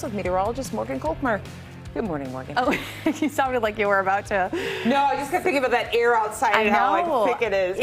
With meteorologist Morgan Kolkmeyer. Good morning, Morgan. Oh, you sounded like you were about to. No, I just kept thinking about that air outside and how like thick it is.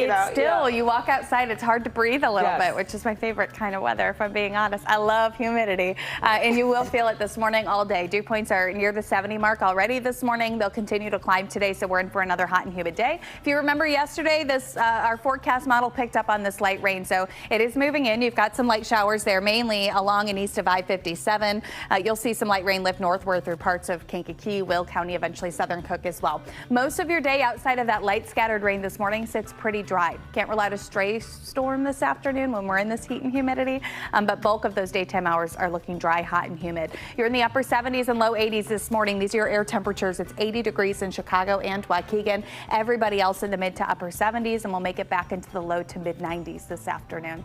You walk outside, it's hard to breathe a little bit, which is my favorite kind of weather, if I'm being honest. I love humidity, and you will feel it this morning all day. Dew points are near the 70 mark already this morning. They'll continue to climb today, so we're in for another hot and humid day. If you remember yesterday, our forecast model picked up on this light rain, so it is moving in. You've got some light showers there, mainly along and east of I-57. You'll see some light rain lift northward through parts of Kankakee, Will County, eventually southern Cook as well. Most of your day outside of that light scattered rain this morning sits pretty dry. Can't rely on a stray storm this afternoon when we're in this heat and humidity, but bulk of those daytime hours are looking dry, hot, and humid. You're in the upper 70s and low 80s this morning. These are your air temperatures. It's 80 degrees in Chicago and Waukegan. Everybody else in the mid to upper 70s, and we'll make it back into the low to mid 90s this afternoon.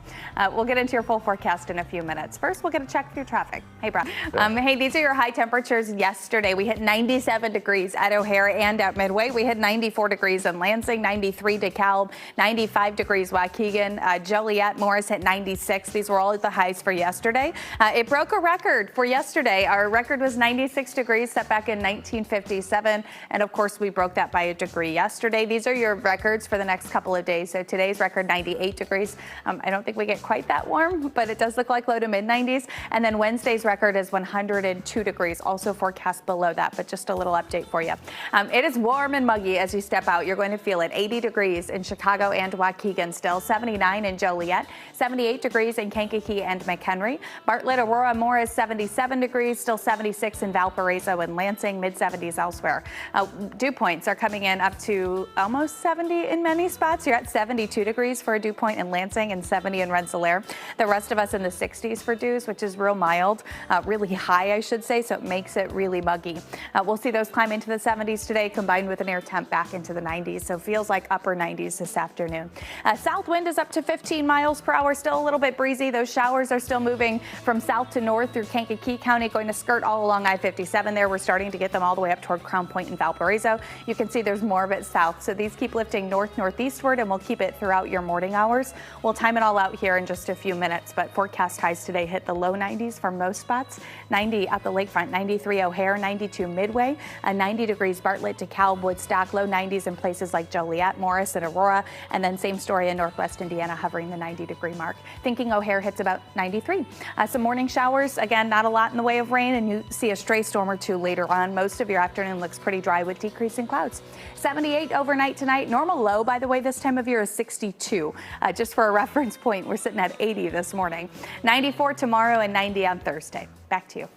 We'll get into your full forecast in a few minutes. First, we'll get a check through traffic. Hey, Brad. Hey, these are your high temperatures yesterday. We hit 97 degrees at O'Hare and at Midway. We hit 94 degrees in Lansing, 93 DeKalb, 95 degrees Waukegan. Joliet, Morris hit 96. These were all the highs for yesterday. It broke a record for yesterday. Our record was 96 degrees, set back in 1957. And of course, we broke that by a degree yesterday. These are your records for the next couple of days. So today's record, 98 degrees. I don't think we get quite that warm, but it does look like low to mid 90s. And then Wednesday's record is 102 degrees, also forecast below that, but just a little update for you. It is warm and muggy as you step out. You're going to feel it. 80 degrees in Chicago and Waukegan still, 79 in Joliet, 78 degrees in Kankakee and McHenry. Bartlett, Aurora, Morris, 77 degrees, still 76 in Valparaiso and Lansing, mid 70s elsewhere. Dew points are coming in up to almost 70 in many spots. You're at 72 degrees for a dew point in Lansing and 70 in Rensselaer. The rest of us in the 60s for dews, which is real mild, really high, I should say, so it makes it really muggy. We'll see those climb into the 70s today, combined with an air temp back into the 90s, so feels like upper 90s this afternoon. South wind is up to 15 miles per hour, still a little bit breezy. Those showers are still moving from south to north through Kankakee County, going to skirt all along I-57 there. We're starting to get them all the way up toward Crown Point and Valparaiso. You can see there's more of it south, so these keep lifting northeastward, and we'll keep it throughout your morning hours. We'll time it all out here in just a few minutes, but forecast highs today hit the low 90s for most spots. 90 at the lakefront, 93 O'Hare, 92 Midway, 90 degrees Bartlett, DeKalb, Woodstock, low 90s in places like Joliet, Morris, and Aurora, and then same story in Northwest Indiana, hovering the 90-degree mark. Thinking O'Hare hits about 93. Some morning showers, again, not a lot in the way of rain, and you see a stray storm or two later on. Most of your afternoon looks pretty dry with decreasing clouds. 78 overnight tonight. Normal low, by the way, this time of year is 62. Just for a reference point, we're sitting at 80 this morning. 94 tomorrow and 90 on Thursday. Back to you.